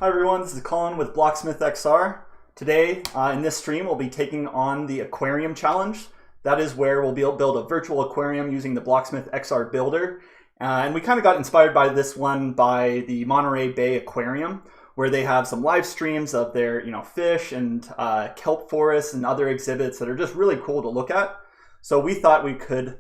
Hi everyone, this is Colin with BlocksmithXR. Today in this stream we'll be taking on the Aquarium Challenge. That is where we'll build a virtual aquarium using the BlocksmithXR builder. And we kind of got inspired by this one by the Monterey Bay Aquarium, where they have some live streams of their fish and kelp forests and other exhibits that are just really cool to look at. So we thought we could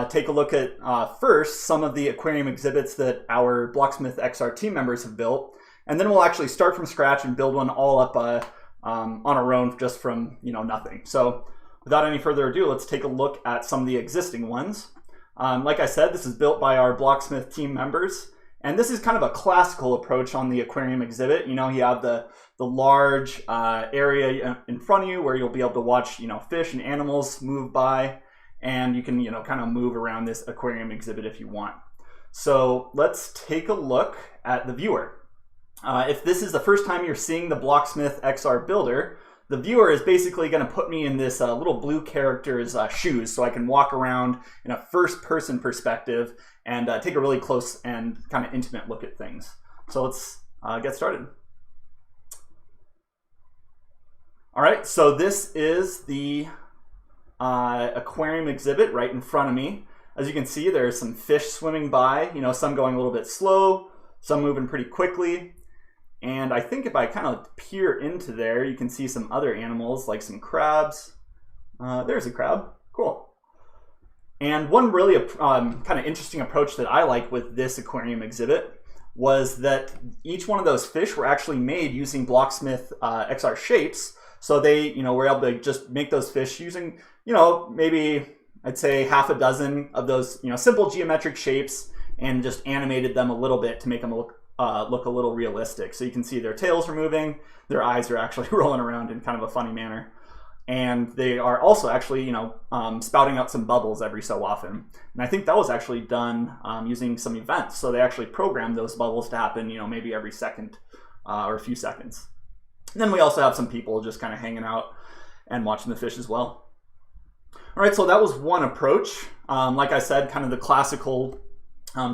take a look at first some of the aquarium exhibits that our BlocksmithXR team members have built. And then we'll actually start from scratch and build one all up on our own just from nothing. So without any further ado, let's take a look at some of the existing ones. Like I said, this is built by our Blocksmith team members. And this is kind of a classical approach on the aquarium exhibit. You have the large area in front of you where you'll be able to watch fish and animals move by. And you can kind of move around this aquarium exhibit if you want. So let's take a look at the viewer. If this is the first time you're seeing the BlocksmithXR builder, the viewer is basically going to put me in this little blue character's shoes so I can walk around in a first-person perspective and take a really close and kind of intimate look at things. So let's get started. All right, so this is the aquarium exhibit right in front of me. As you can see, there's some fish swimming by, some going a little bit slow, some moving pretty quickly. And I think if I kind of peer into there, you can see some other animals like some crabs. There's a crab, cool. And one really kind of interesting approach that I like with this aquarium exhibit was that each one of those fish were actually made using BlocksmithXR shapes. So they, were able to just make those fish using, maybe I'd say half a dozen of those, simple geometric shapes and just animated them a little bit to make them look a little realistic. So you can see their tails are moving, their eyes are actually rolling around in kind of a funny manner. And they are also actually, spouting out some bubbles every so often. And I think that was actually done using some events. So they actually programmed those bubbles to happen, maybe every second or a few seconds. And then we also have some people just kind of hanging out and watching the fish as well. All right, so that was one approach. Like I said, kind of the classical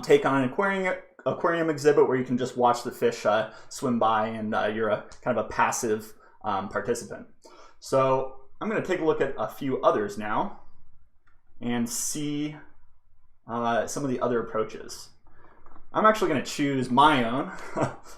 take on an aquarium exhibit where you can just watch the fish swim by and you're a kind of a passive participant. So I'm going to take a look at a few others now and see some of the other approaches. I'm actually going to choose my own,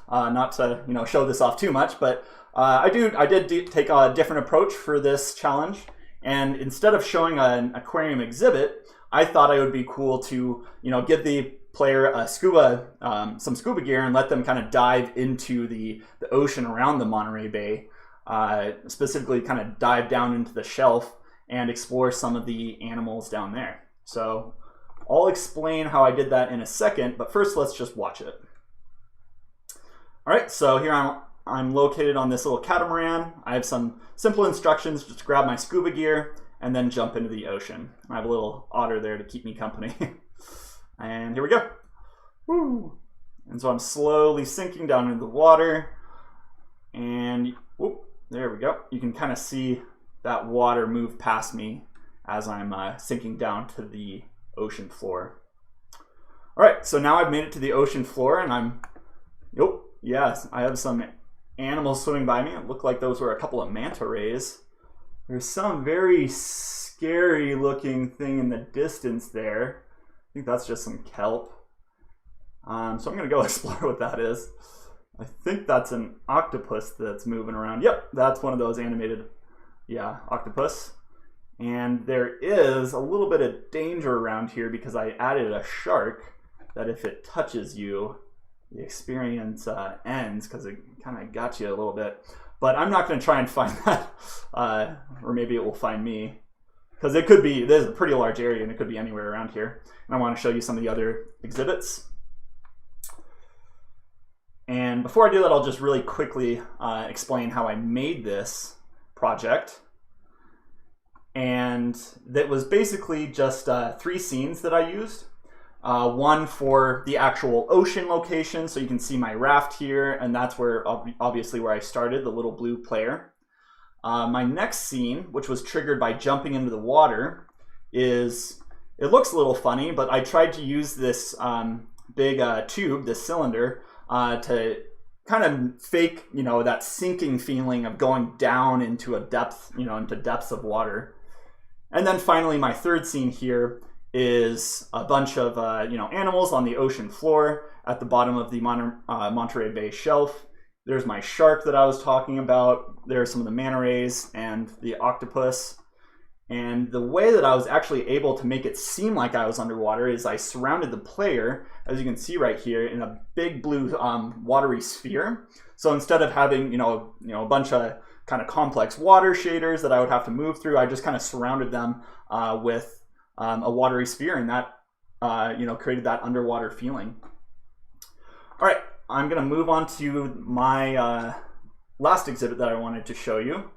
not to show this off too much, but I did take a different approach for this challenge. And instead of showing an aquarium exhibit, I thought it would be cool to give the player some scuba gear and let them kind of dive into the ocean around the Monterey Bay, specifically kind of dive down into the shelf and explore some of the animals down there. So I'll explain how I did that in a second, but first let's just watch it. All right, so here I'm located on this little catamaran. I have some simple instructions just to grab my scuba gear and then jump into the ocean. I have a little otter there to keep me company. And here we go. Woo! And so I'm slowly sinking down into the water. And whoop, there we go. You can kind of see that water move past me as I'm sinking down to the ocean floor. All right, so now I've made it to the ocean floor and yes, I have some animals swimming by me. It looked like those were a couple of manta rays. There's some very scary looking thing in the distance there. I think that's just some kelp. So I'm going to go explore what that is. I think that's an octopus that's moving around. Yep, that's one of those animated, octopus. And there is a little bit of danger around here because I added a shark that if it touches you, the experience ends because it kind of got you a little bit. But I'm not going to try and find that, or maybe it will find me. Because it could be, there's a pretty large area and it could be anywhere around here. And I want to show you some of the other exhibits. And before I do that, I'll just really quickly explain how I made this project. And that was basically just 3 scenes that I used. One for the actual ocean location, so you can see my raft here, and that's where obviously where I started, the little blue player. My next scene, which was triggered by jumping into the water, it looks a little funny, but I tried to use this big tube, this cylinder, to kind of fake, that sinking feeling of going down into a depth, into depths of water. And then finally, my third scene here is a bunch of, animals on the ocean floor at the bottom of the Monterey Bay shelf. There's my shark that I was talking about. There's some of the manta rays and the octopus. And the way that I was actually able to make it seem like I was underwater is I surrounded the player, as you can see right here, in a big blue watery sphere. So instead of having a bunch of kind of complex water shaders that I would have to move through, I just kind of surrounded them with a watery sphere, and that created that underwater feeling. All right, I'm going to move on to my last exhibit that I wanted to show you.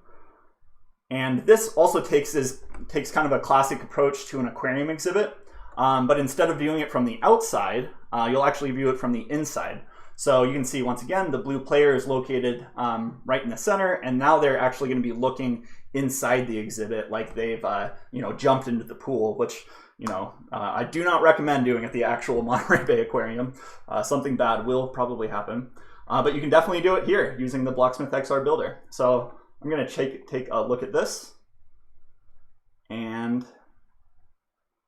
And this also takes kind of a classic approach to an aquarium exhibit, but instead of viewing it from the outside, you'll actually view it from the inside. So you can see, once again, the blue player is located right in the center, and now they're actually going to be looking inside the exhibit like they've jumped into the pool, which I do not recommend doing at the actual Monterey Bay Aquarium. Something bad will probably happen, but you can definitely do it here using the BlocksmithXR builder. So I'm going to take a look at this, and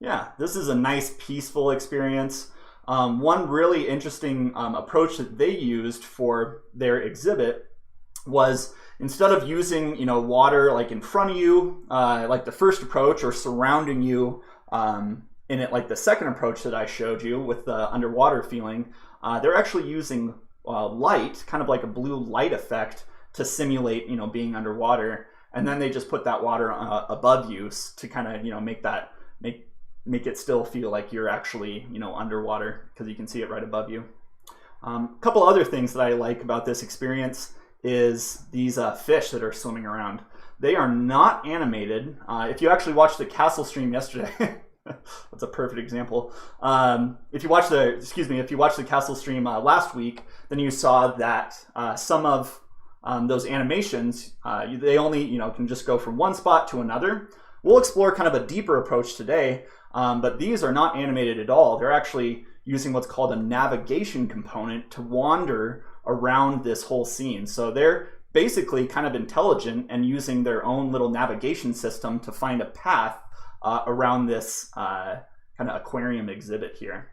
yeah, this is a nice peaceful experience. One really interesting approach that they used for their exhibit was, instead of using water like in front of you like the first approach, or surrounding you in it like the second approach that I showed you with the underwater feeling, they're actually using light, kind of like a blue light effect, to simulate being underwater, and then they just put that water above you to kind of make it still feel like you're actually underwater, because you can see it right above you. A couple other things that I like about this experience is these fish that are swimming around. They are not animated. If you actually watched the castle stream yesterday, that's a perfect example. If you watched the castle stream last week, then you saw that some of those animations, they only can just go from one spot to another. We'll explore kind of a deeper approach today, but these are not animated at all. They're actually using what's called a navigation component to wander around this whole scene. So they're basically kind of intelligent and using their own little navigation system to find a path around this kind of aquarium exhibit here.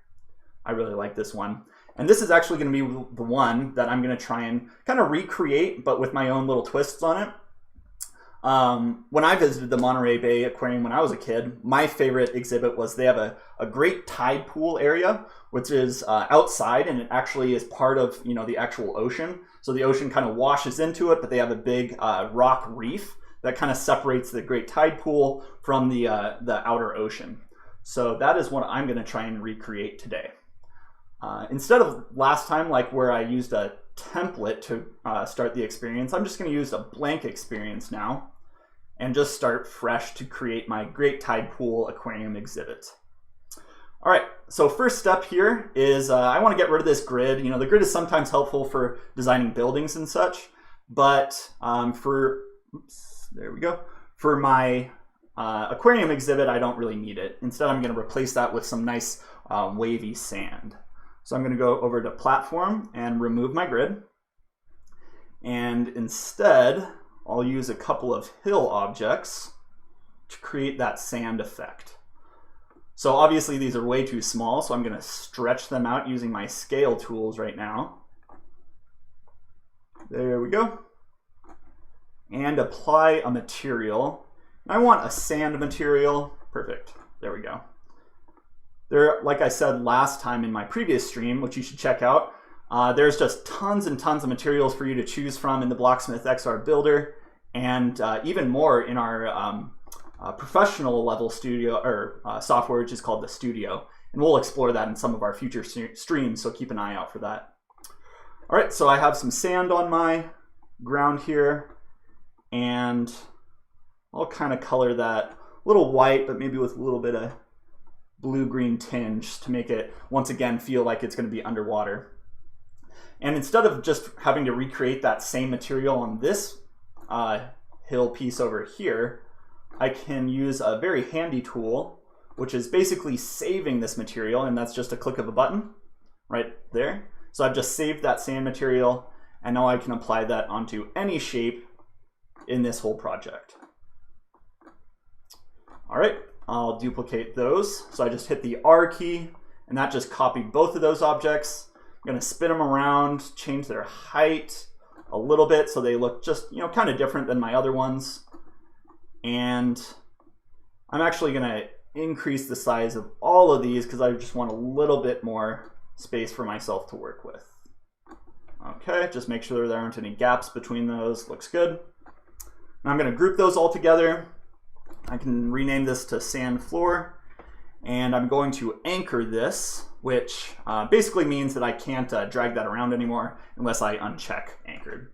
I really like this one. And this is actually going to be the one that I'm going to try and kind of recreate, but with my own little twists on it. When I visited the Monterey Bay Aquarium when I was a kid, my favorite exhibit was they have a great tide pool area, which is outside, and it actually is part of the actual ocean. So the ocean kind of washes into it, but they have a big rock reef that kind of separates the great tide pool from the outer ocean. So that is what I'm going to try and recreate today. Instead of last time, like where I used a template to start the experience, I'm just going to use a blank experience now and just start fresh to create my Great Tide Pool Aquarium exhibit. All right, so first step here is I want to get rid of this grid. The grid is sometimes helpful for designing buildings and such, but for my aquarium exhibit, I don't really need it. Instead, I'm going to replace that with some nice wavy sand. So I'm going to go over to Platform and remove my grid. And instead, I'll use a couple of hill objects to create that sand effect. So obviously these are way too small, so I'm going to stretch them out using my scale tools right now. There we go. And apply a material. I want a sand material. Perfect. There we go. There, like I said last time in my previous stream, which you should check out, there's just tons and tons of materials for you to choose from in the BlocksmithXR builder, and even more in our professional level studio or software, which is called the Studio. And we'll explore that in some of our future streams, so keep an eye out for that. All right, so I have some sand on my ground here, and I'll kind of color that a little white, but maybe with a little bit of blue-green tinge to make it, once again, feel like it's going to be underwater. And instead of just having to recreate that same material on this hill piece over here, I can use a very handy tool, which is basically saving this material, and that's just a click of a button right there. So I've just saved that sand material, And now I can apply that onto any shape in this whole project. All right, I'll duplicate those. So I just hit the R key, and that just copied both of those objects. I'm gonna spin them around, change their height a little bit so they look just, kind of different than my other ones. And I'm actually gonna increase the size of all of these because I just want a little bit more space for myself to work with. Okay, just make sure there aren't any gaps between those. Looks good. Now I'm gonna group those all together. I can rename this to sand floor, and I'm going to anchor this, which basically means that I can't drag that around anymore unless I uncheck anchored.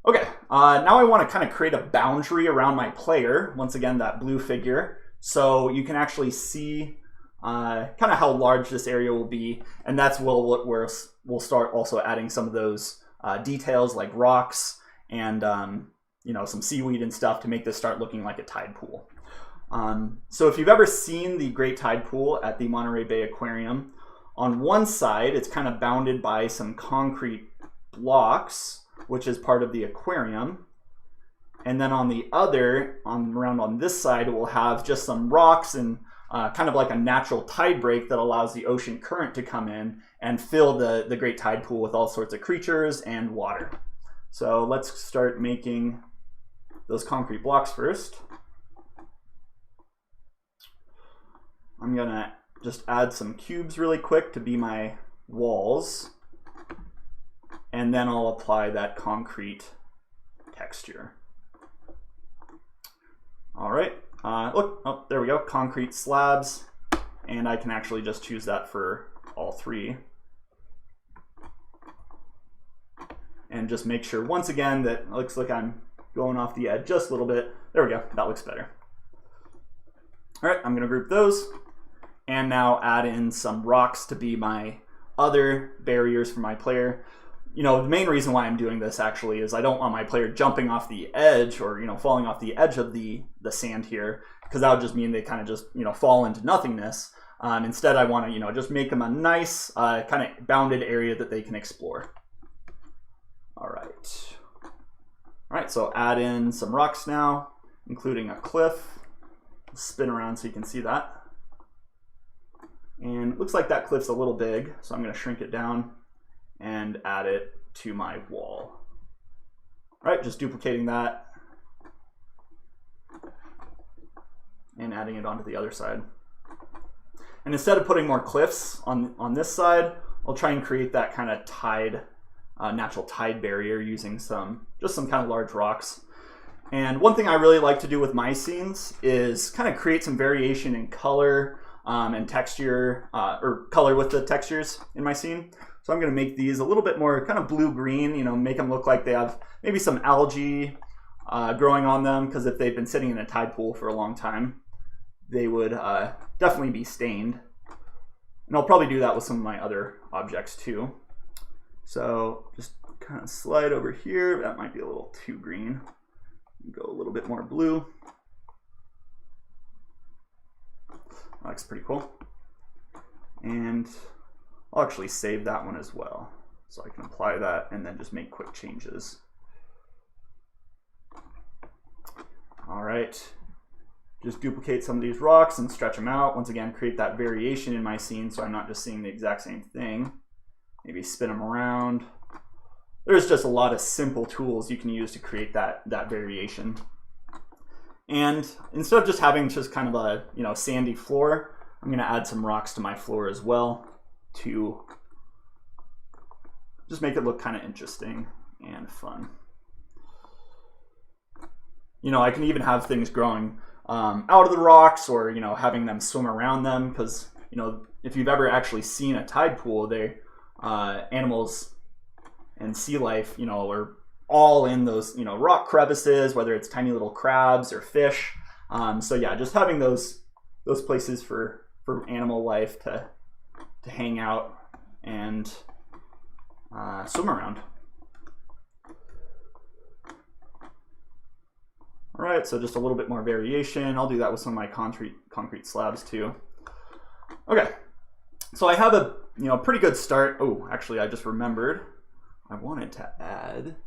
Okay, now I want to kind of create a boundary around my player, once again that blue figure, so you can actually see kind of how large this area will be, and that's where we'll start also adding some of those details like rocks and some seaweed and stuff to make this start looking like a tide pool. So if you've ever seen the Great Tide Pool at the Monterey Bay Aquarium, on one side it's kind of bounded by some concrete blocks, which is part of the aquarium. And then on the other, around on this side, it will have just some rocks and kind of like a natural tide break that allows the ocean current to come in and fill the Great Tide Pool with all sorts of creatures and water. So let's start making those concrete blocks first. I'm gonna just add some cubes really quick to be my walls, and then I'll apply that concrete texture. All right, look, oh, there we go, concrete slabs, and I can actually just choose that for all three. And just make sure, once again, that it looks like I'm going off the edge just a little bit. There we go, that looks better. All right, I'm gonna group those, and now add in some rocks to be my other barriers for my player. The main reason why I'm doing this actually is I don't want my player jumping off the edge or, falling off the edge of the sand here, because that would just mean they kind of just, fall into nothingness. Instead, I want to, just make them a nice kind of bounded area that they can explore. All right, so add in some rocks now, including a cliff. Spin around so you can see that. And it looks like that cliff's a little big, so I'm going to shrink it down and add it to my wall. All right, just duplicating that and adding it onto the other side. And instead of putting more cliffs on this side, I'll try and create that kind of tide, natural tide barrier using just some kind of large rocks. And one thing I really like to do with my scenes is kind of create some variation in color and texture, or color with the textures in my scene. So I'm going to make these a little bit more kind of blue-green, make them look like they have maybe some algae growing on them, because if they've been sitting in a tide pool for a long time, they would definitely be stained. And I'll probably do that with some of my other objects too. So just kind of slide over here. That might be a little too green. Go a little bit more blue. That looks pretty cool. And I'll actually save that one as well, so I can apply that and then just make quick changes. All right, just duplicate some of these rocks and stretch them out. Once again, create that variation in my scene so I'm not just seeing the exact same thing. Maybe spin them around. There's just a lot of simple tools you can use to create that variation. And instead of just having just kind of a sandy floor, I'm going to add some rocks to my floor as well to just make it look kind of interesting and fun. I can even have things growing out of the rocks, or having them swim around them, because if you've ever actually seen a tide pool, animals and sea life are all in those rock crevices, whether it's tiny little crabs or fish. So yeah, just having those places for animal life to hang out and swim around. All right, so just a little bit more variation. I'll do that with some of my concrete slabs too. Okay, so I have a pretty good start. Oh, actually, I just remembered I wanted to add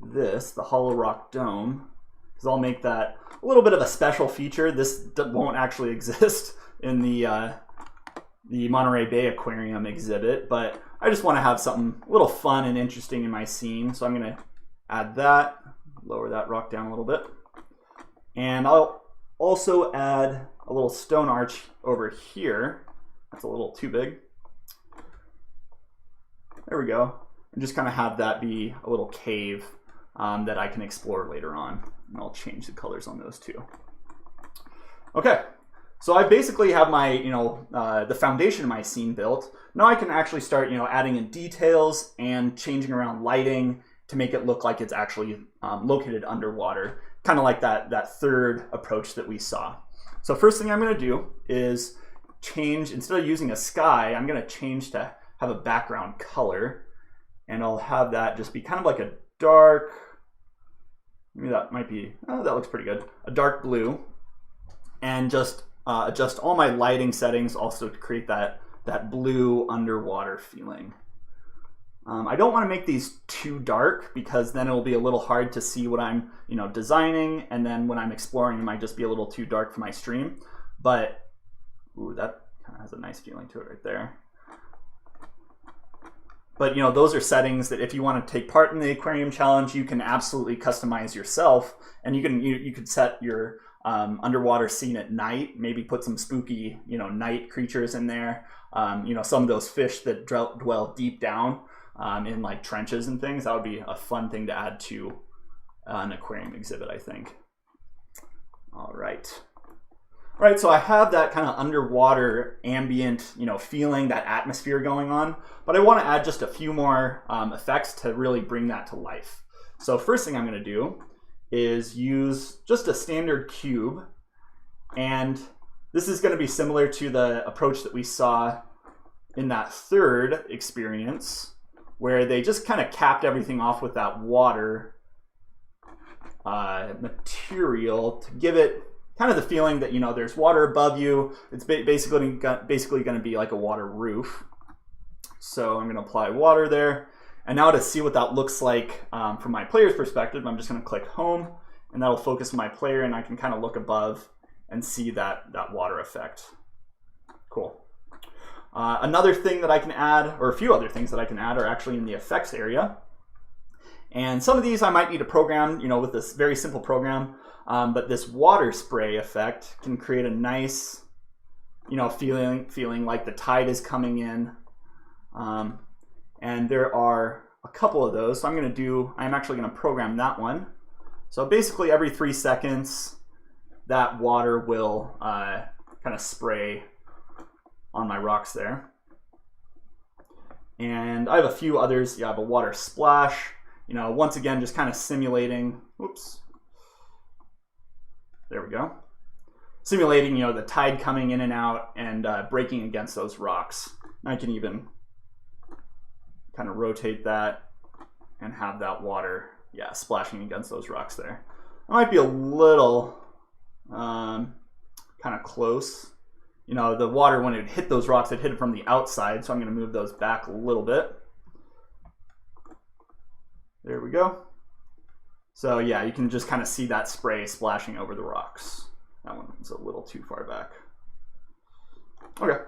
this, the hollow rock dome, because I'll make that a little bit of a special feature. This won't actually exist in the Monterey Bay Aquarium exhibit, but I just want to have something a little fun and interesting in my scene. So I'm going to add that, lower that rock down a little bit. And I'll also add a little stone arch over here. That's a little too big. There we go. And just kind of have that be a little cave that I can explore later on. And I'll change the colors on those too. Okay, so I basically have my, the foundation of my scene built. Now I can actually start, adding in details and changing around lighting to make it look like it's actually located underwater, kind of like that third approach that we saw. So first thing I'm going to do is change, instead of using a sky, I'm going to change to have a background color, and I'll have that just be kind of like a dark, maybe that might be, oh, that looks pretty good, a dark blue, and just adjust all my lighting settings also to create that blue underwater feeling. I don't want to make these too dark because then it'll be a little hard to see what I'm designing, and then when I'm exploring it might just be a little too dark for my stream. But ooh, that kind of has a nice feeling to it right there. But those are settings that if you want to take part in the aquarium challenge, you can absolutely customize yourself, and you could set your underwater scene at night, maybe put some spooky night creatures in there, some of those fish that dwell deep down in like trenches and things. That would be a fun thing to add to an aquarium exhibit, I think. All right, so I have that kind of underwater ambient feeling, that atmosphere going on, but I want to add just a few more effects to really bring that to life. So first thing I'm going to do is use just a standard cube, and this is going to be similar to the approach that we saw in that third experience, where they just kind of capped everything off with that water material to give it kind of the feeling that there's water above you. It's basically going to be like a water roof. So I'm going to apply water there. And now to see what that looks like from my player's perspective, I'm just going to click home, and that'll focus my player, and I can kind of look above and see that water effect. Cool. Another thing that I can add, or a few other things that I can add, are actually in the effects area. And some of these I might need to program, with this very simple program. But this water spray effect can create a nice, feeling like the tide is coming in. And there are a couple of those. So I'm actually going to program that one. So basically every 3 seconds, that water will kind of spray on my rocks there. And I have a few others. Yeah, I have a water splash. Once again, just kind of simulating, oops. There we go. Simulating, the tide coming in and out and breaking against those rocks. And I can even kind of rotate that and have that water, splashing against those rocks there. It might be a little kind of close. The water, when it hit those rocks, it hit it from the outside, so I'm going to move those back a little bit. There we go. So yeah, you can just kind of see that spray splashing over the rocks. That one's a little too far back. Okay.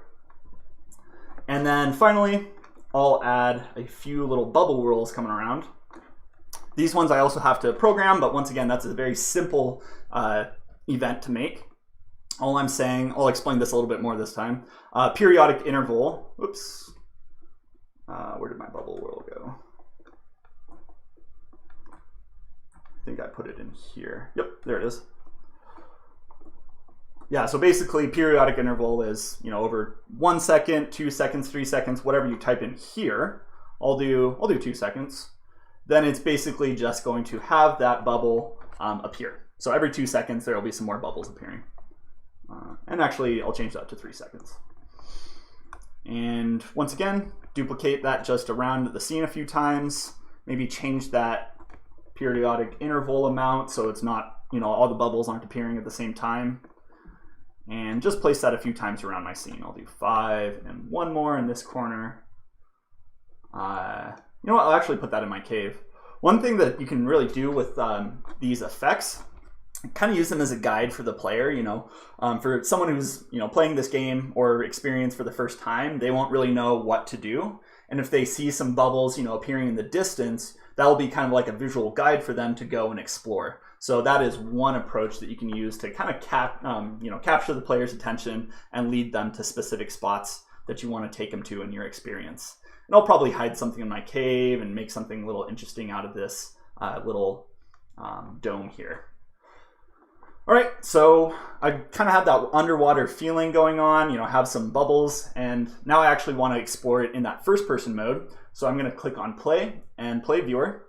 And then finally, I'll add a few little bubble whirls coming around. These ones I also have to program, but once again, that's a very simple event to make. All I'm saying, I'll explain this a little bit more this time. Periodic interval, oops. Where did my bubble whirl go? I think I put it in here. Yep, there it is. Yeah, so basically periodic interval is, over 1 second, 2 seconds, 3 seconds, whatever you type in here. I'll do 2 seconds. Then it's basically just going to have that bubble appear. So every 2 seconds, there will be some more bubbles appearing. And actually, I'll change that to 3 seconds. And once again, duplicate that just around the scene a few times. Maybe change that periodic interval amount so it's not, all the bubbles aren't appearing at the same time. And just place that a few times around my scene. I'll do 5 and one more in this corner. You know what, I'll actually put that in my cave. One thing that you can really do with these effects, kind of use them as a guide for the player, you know. For someone who's, you know, playing this game or experience for the first time, they won't really know what to do. And if they see some bubbles, you know, appearing in the distance, that will be kind of like a visual guide for them to go and explore. So that is one approach that you can use to kind of capture the player's attention and lead them to specific spots that you want to take them to in your experience. And I'll probably hide something in my cave and make something a little interesting out of this little dome here. All right, so I kind of have that underwater feeling going on, you know, have some bubbles, and now I actually want to explore it in that first person mode. So I'm going to click on play and play viewer.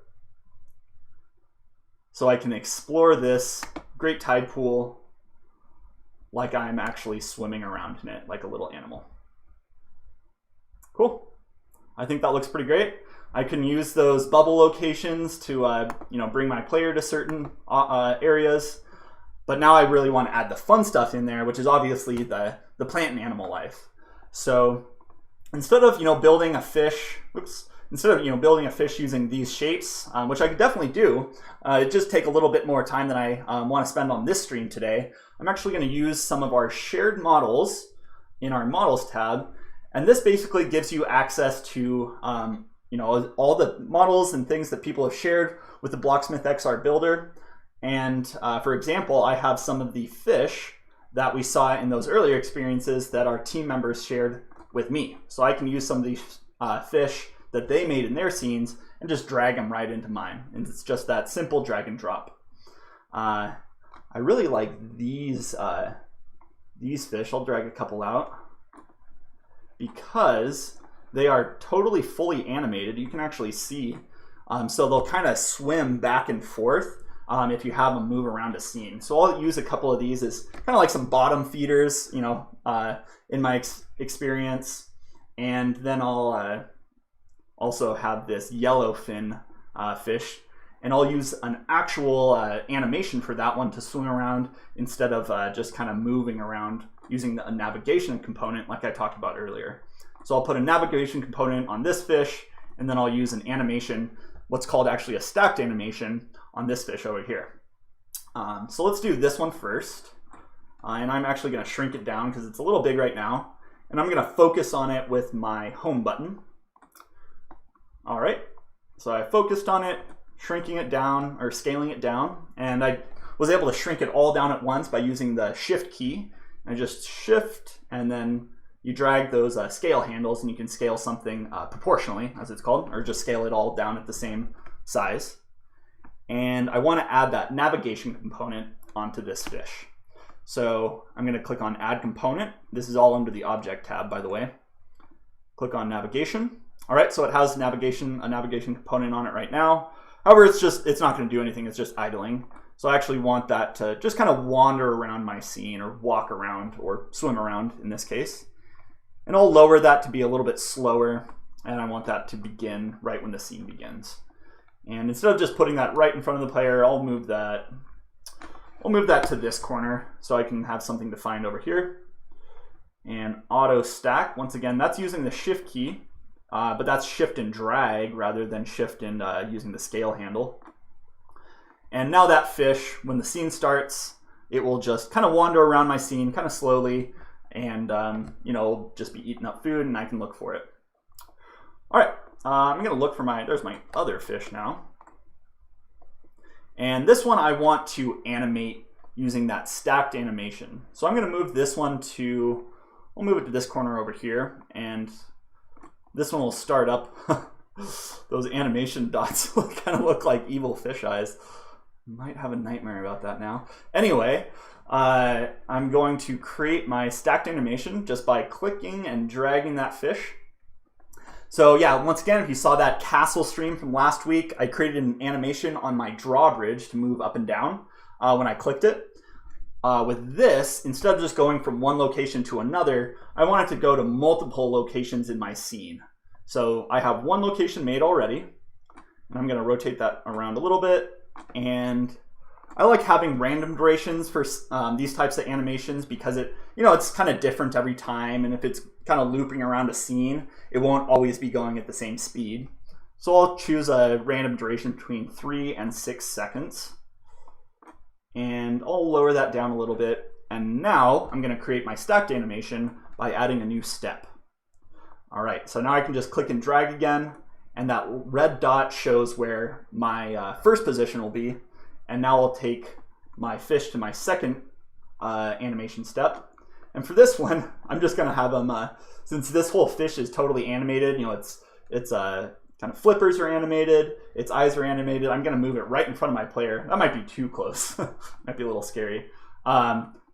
So I can explore this great tide pool like I'm actually swimming around in it like a little animal. Cool. I think that looks pretty great. I can use those bubble locations to you know, bring my player to certain areas. But now I really want to add the fun stuff in there, which is obviously the plant and animal life. So instead of, you know, building a fish, building a fish using these shapes, which I could definitely do, it just take a little bit more time than I want to spend on this stream today. I'm actually going to use some of our shared models in our models tab, and this basically gives you access to you know, all the models and things that people have shared with the BlocksmithXR builder. And for example, I have some of the fish that we saw in those earlier experiences that our team members shared with me. So I can use some of these fish that they made in their scenes and just drag them right into mine. And it's just that simple drag and drop. I really like these fish. I'll drag a couple out because they are totally fully animated. You can actually see. So they'll kind of swim back and forth if you have them move around a scene. So I'll use a couple of these as kind of like some bottom feeders, you know, in my experience. And then I'll also have this yellowfin fish, and I'll use an actual animation for that one to swim around instead of just kind of moving around using a navigation component like I talked about earlier. So I'll put a navigation component on this fish, and then I'll use an animation, what's called actually a stacked animation, on this fish over here. So let's do this one first. And I'm actually going to shrink it down because it's a little big right now. And I'm going to focus on it with my home button. All right, so I focused on it, shrinking it down or scaling it down. And I was able to shrink it all down at once by using the shift key. I just shift, and then you drag those scale handles, and you can scale something proportionally, as it's called, or just scale it all down at the same size. And I want to add that navigation component onto this fish. So I'm going to click on Add Component. This is all under the Object tab, by the way. Click on Navigation. All right, so it has a navigation component on it right now. However, it's not going to do anything. It's just idling. So I actually want that to just kind of wander around my scene, or walk around, or swim around in this case. And I'll lower that to be a little bit slower, and I want that to begin right when the scene begins. And instead of just putting that right in front of the player, I'll move that to this corner so I can have something to find over here. And auto stack, once again, that's using the shift key, but that's shift and drag rather than shift and using the scale handle. And now that fish, when the scene starts, it will just kind of wander around my scene kind of slowly, and you know, just be eating up food, and I can look for it. All right. I'm going to look for there's my other fish now. And this one I want to animate using that stacked animation. So I'm going to move this one we'll move it to this corner over here. And this one will start up. Those animation dots kind of look like evil fish eyes. Might have a nightmare about that now. Anyway, I'm going to create my stacked animation just by clicking and dragging that fish. So yeah, once again, if you saw that castle stream from last week, I created an animation on my drawbridge to move up and down when I clicked it. With this, instead of just going from one location to another, I want it to go to multiple locations in my scene. So I have one location made already, and I'm going to rotate that around a little bit, and I like having random durations for these types of animations because it's kind of different every time, and if it's kind of looping around a scene, it won't always be going at the same speed. So I'll choose a random duration between 3 and 6 seconds. And I'll lower that down a little bit. And now I'm going to create my stacked animation by adding a new step. All right, so now I can just click and drag again, and that red dot shows where my first position will be. And now I'll take my fish to my second animation step. And for this one, I'm just going to have them, since this whole fish is totally animated, it's kind of flippers are animated, its eyes are animated. I'm going to move it right in front of my player. That might be too close. Might be a little scary.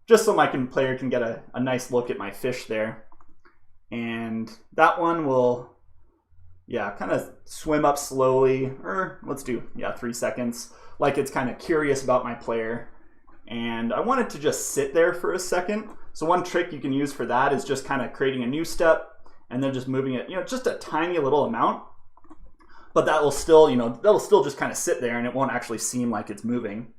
Just so my player can get a nice look at my fish there. And that one will, kind of swim up slowly, or let's do, 3 seconds, like it's kind of curious about my player. And I want it to just sit there for a second. So one trick you can use for that is just kind of creating a new step and then just moving it, just a tiny little amount. But that will still, that'll still just kind of sit there and it won't actually seem like it's moving.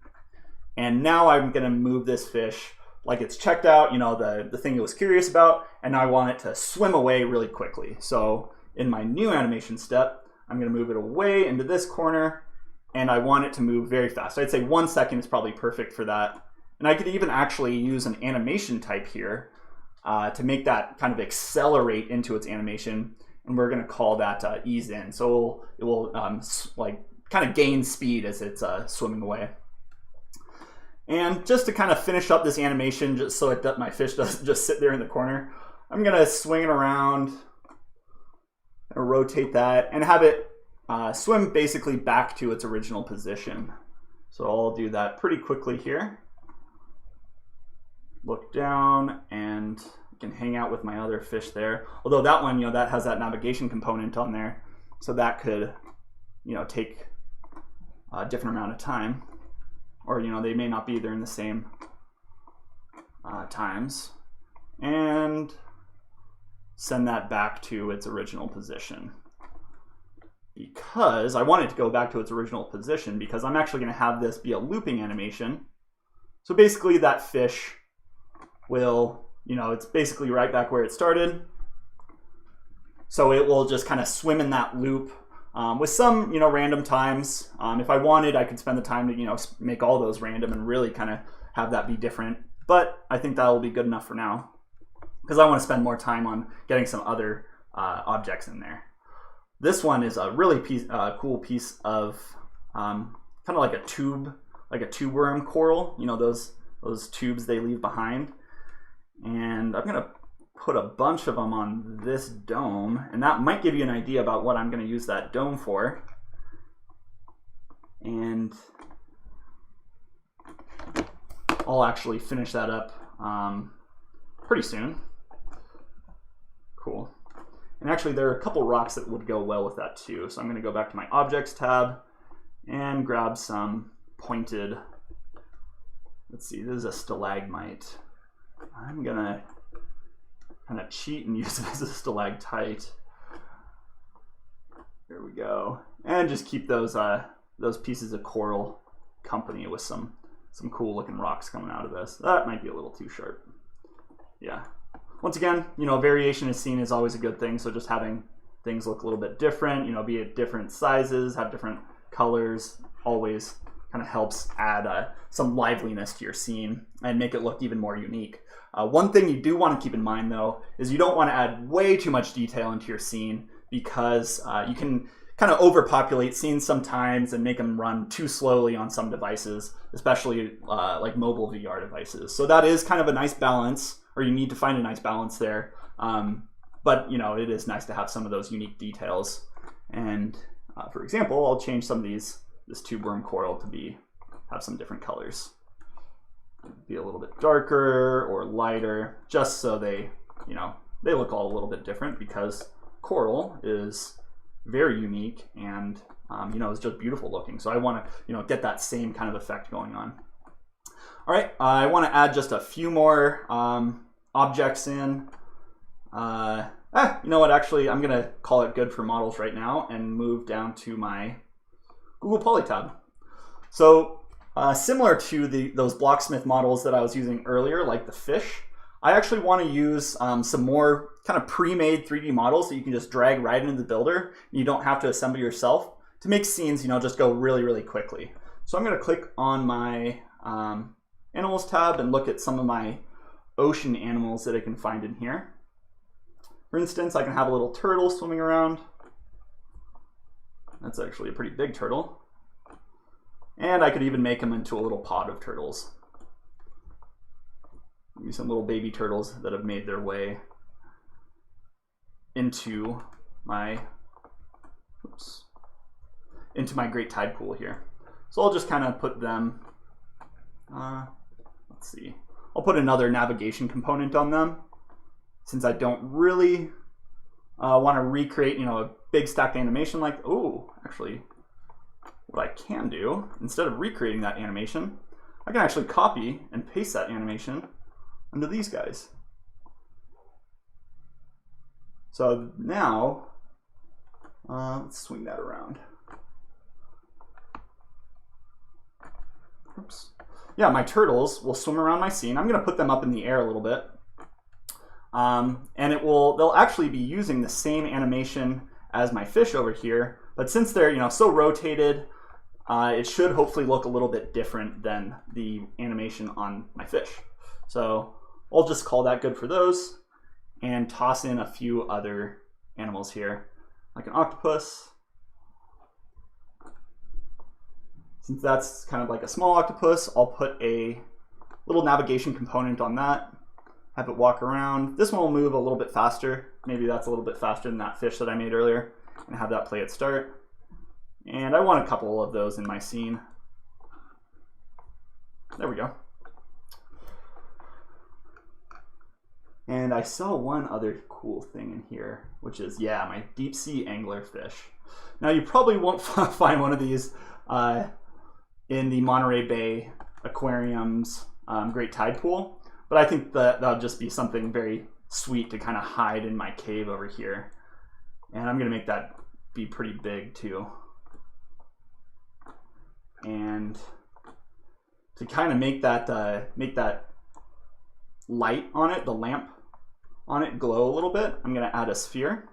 And now I'm going to move this fish like it's checked out, the thing it was curious about, and now I want it to swim away really quickly. So in my new animation step, I'm going to move it away into this corner, and I want it to move very fast. I'd say 1 second is probably perfect for that. And I could even actually use an animation type here to make that kind of accelerate into its animation. And we're going to call that ease in. So it will kind of gain speed as it's swimming away. And just to kind of finish up this animation, just so my fish doesn't just sit there in the corner, I'm going to swing it around, and rotate that, and have it swim basically back to its original position. So I'll do that pretty quickly here. Look down, and I can hang out with my other fish there. Although that one, that has that navigation component on there, so that could, take a different amount of time. Or, they may not be there in the same times. And send that back to its original position. Because I want it to go back to its original position, because I'm actually going to have this be a looping animation. So basically that fish will, it's basically right back where it started. So it will just kind of swim in that loop. With some, random times. If I wanted, I could spend the time to, make all those random and really kind of have that be different. But I think that will be good enough for now, because I want to spend more time on getting some other objects in there. This one is a really cool piece of kind of like a tube worm coral. Those tubes they leave behind. And I'm going to put a bunch of them on this dome, and that might give you an idea about what I'm going to use that dome for. And I'll actually finish that up pretty soon. Cool. And actually there are a couple rocks that would go well with that too. So I'm going to go back to my Objects tab and grab some pointed, let's see, this is a stalagmite. I'm going to kind of cheat and use it as a stalactite. There we go. And just keep those pieces of coral company with some cool looking rocks coming out of this. That might be a little too sharp. Yeah. Once again, variation is seen as always a good thing. So just having things look a little bit different, be it different sizes, have different colors, always kind of helps add some liveliness to your scene and make it look even more unique. One thing you do want to keep in mind, though, is you don't want to add way too much detail into your scene, because you can kind of overpopulate scenes sometimes and make them run too slowly on some devices, especially like mobile VR devices. So that is kind of a nice balance, or you need to find a nice balance there. But it is nice to have some of those unique details. And for example, I'll change some of this tube worm coral to have some different colors. Be a little bit darker or lighter, just so they look all a little bit different, because coral is very unique and it's just beautiful looking. So I want to get that same kind of effect going on. All right, I want to add just a few more objects in. You know what? Actually, I'm gonna call it good for models right now and move down to my Google Poly tab. So Similar to those Blocksmith models that I was using earlier, like the fish, I actually want to use some more kind of pre-made 3D models that you can just drag right into the builder. And you don't have to assemble yourself to make scenes, just go really, really quickly. So I'm going to click on my Animals tab and look at some of my ocean animals that I can find in here. For instance, I can have a little turtle swimming around. That's actually a pretty big turtle. And I could even make them into a little pod of turtles. Maybe some little baby turtles that have made their way into my great tide pool here. So I'll just kind of put them, let's see, I'll put another navigation component on them since I don't really want to recreate, a big stacked animation like, actually, what I can do, instead of recreating that animation, I can actually copy and paste that animation into these guys. So now, let's swing that around. Oops. Yeah, my turtles will swim around my scene. I'm going to put them up in the air a little bit. And they'll actually be using the same animation as my fish over here, but since they're so rotated, it should hopefully look a little bit different than the animation on my fish. So I'll just call that good for those and toss in a few other animals here, like an octopus. Since that's kind of like a small octopus, I'll put a little navigation component on that, have it walk around. This one will move a little bit faster. Maybe that's a little bit faster than that fish that I made earlier, and have that play at start. And I want a couple of those in my scene. There we go. And I saw one other cool thing in here, which is, my deep sea anglerfish. Now you probably won't find one of these in the Monterey Bay Aquariums Great Tide Pool, but I think that'll just be something very sweet to kind of hide in my cave over here. And I'm gonna make that be pretty big too. And to kind of make that light on it, the lamp on it, glow a little bit, I'm going to add a sphere,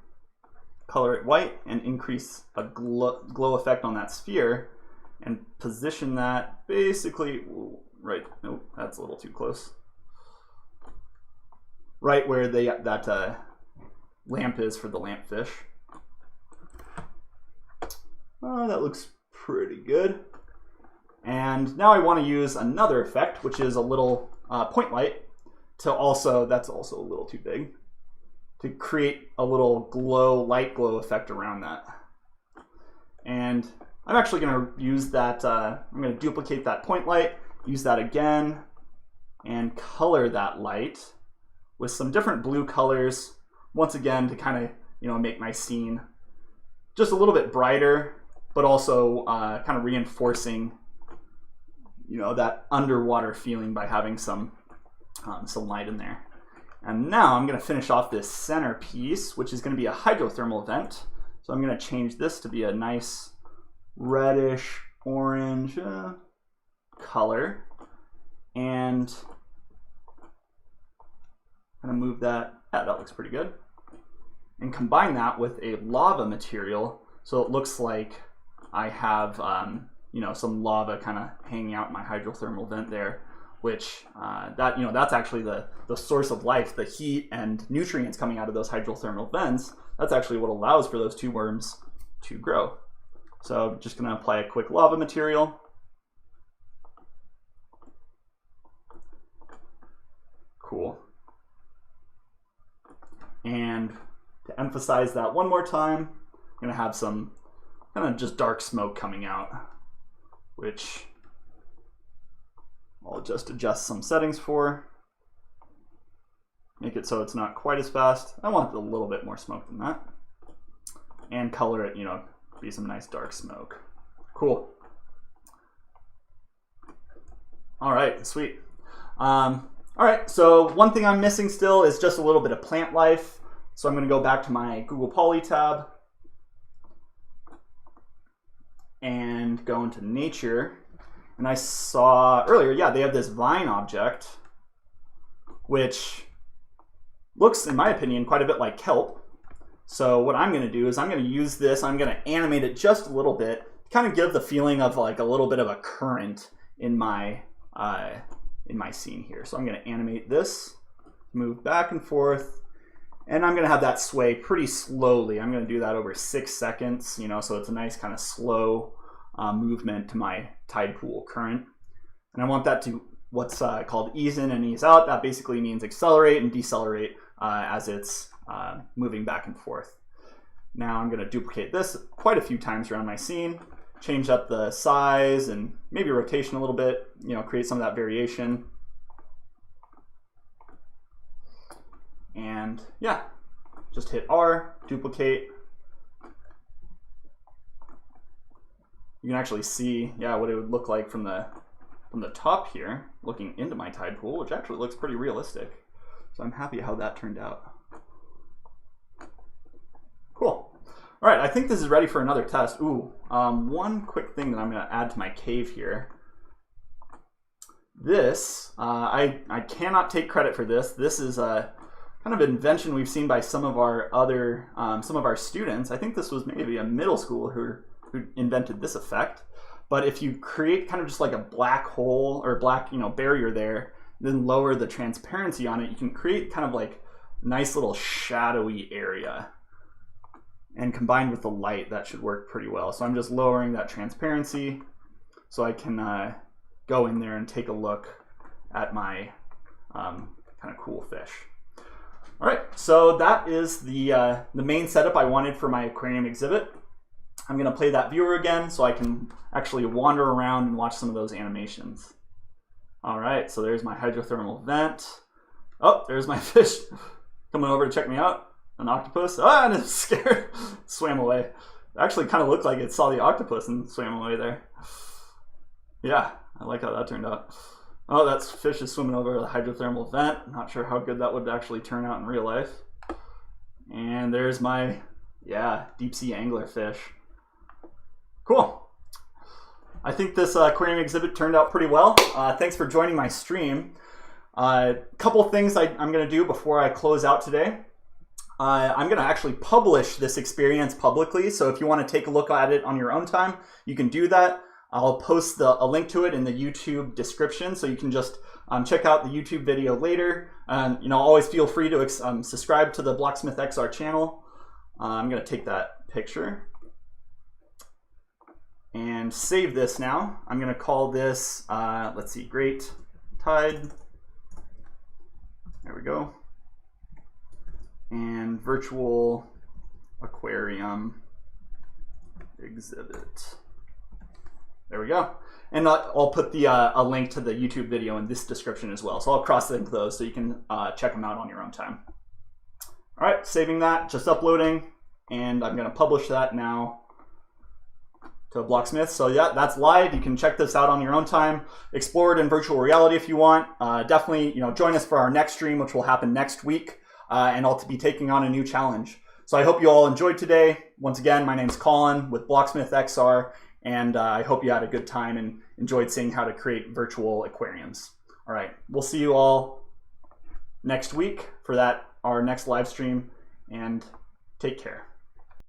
color it white, and increase a glow effect on that sphere, and position that basically right. Nope, that's a little too close. Right where that lamp is for the lampfish. That looks pretty good. And now I want to use another effect, which is a little point light, that's also a little too big, to create a little light glow effect around that. And I'm actually going to use that, I'm going to duplicate that point light, use that again, and color that light with some different blue colors, once again to kind of, make my scene just a little bit brighter, but also kind of reinforcing that underwater feeling by having some light in there. And now I'm going to finish off this center piece, which is going to be a hydrothermal event. So I'm going to change this to be a nice reddish orange color, and kind of move that. Yeah, that looks pretty good. And combine that with a lava material, so it looks like I have some lava kind of hanging out in my hydrothermal vent there, which that's actually the source of life, the heat and nutrients coming out of those hydrothermal vents. That's actually what allows for those two worms to grow. So I'm just going to apply a quick lava material. Cool. And to emphasize that one more time, I'm going to have some kind of just dark smoke coming out, which I'll just adjust some settings for. Make it so it's not quite as fast. I want a little bit more smoke than that. And color it, be some nice dark smoke. Cool. All right, sweet. All right, so one thing I'm missing still is just a little bit of plant life. So I'm going to go back to my Google Poly tab and go into nature. And I saw earlier, yeah, they have this vine object, which looks, in my opinion, quite a bit like kelp. So what I'm going to do is I'm going to use this, I'm going to animate it just a little bit, to kind of give the feeling of like a little bit of a current in my scene here. So I'm going to animate this, move back and forth, and I'm going to have that sway pretty slowly. I'm going to do that over 6 seconds, you know, so it's a nice kind of slow movement to my tide pool current. And I want that to what's called ease in and ease out. That basically means accelerate and decelerate as it's moving back and forth. Now I'm going to duplicate this quite a few times around my scene, change up the size and maybe rotation a little bit, you know, create some of that variation. And yeah, just hit R, duplicate. You can actually see, yeah, what it would look like from the top here, looking into my tide pool, which actually looks pretty realistic. So I'm happy how that turned out. Cool. All right, I think this is ready for another test. Ooh, one quick thing that I'm going to add to my cave here. This, I cannot take credit for this. This is a kind of invention we've seen by some of our other, some of our students. I think this was maybe a middle schooler who invented this effect. But if you create kind of just like a black hole or black, you know, barrier there, then lower the transparency on it, you can create kind of like a nice little shadowy area. And combined with the light, that should work pretty well. So I'm just lowering that transparency so I can go in there and take a look at my kind of cool fish. All right, so that is the main setup I wanted for my aquarium exhibit. I'm going to play that viewer again so I can actually wander around and watch some of those animations. All right, so there's my hydrothermal vent. Oh, there's my fish coming over to check me out. An octopus. Ah, and it's scared. Swam away. It actually kind of looked like it saw the octopus and swam away there. Yeah, I like how that turned out. Oh, that fish is swimming over the hydrothermal vent. Not sure how good that would actually turn out in real life. And there's my, yeah, deep sea anglerfish. Cool. I think this aquarium exhibit turned out pretty well. Thanks for joining my stream. A couple things I'm going to do before I close out today. I'm going to actually publish this experience publicly, so if you want to take a look at it on your own time, you can do that. I'll post a link to it in the YouTube description, so you can just check out the YouTube video later. You know, always feel free to subscribe to the BlocksmithXR channel. I'm going to take that picture and save this now. I'm going to call this, let's see, Great Tide. There we go. And virtual aquarium exhibit. There we go. And I'll put a link to the YouTube video in this description as well. So I'll cross-link those so you can check them out on your own time. All right, saving that, just uploading, and I'm going to publish that now to Blocksmith. So yeah, that's live. You can check this out on your own time. Explore it in virtual reality if you want. Definitely, you know, join us for our next stream, which will happen next week. And I'll be taking on a new challenge. So I hope you all enjoyed today. Once again, my name's Colin with BlocksmithXR, and I hope you had a good time and enjoyed seeing how to create virtual aquariums. All right, we'll see you all next week for our next live stream, and take care.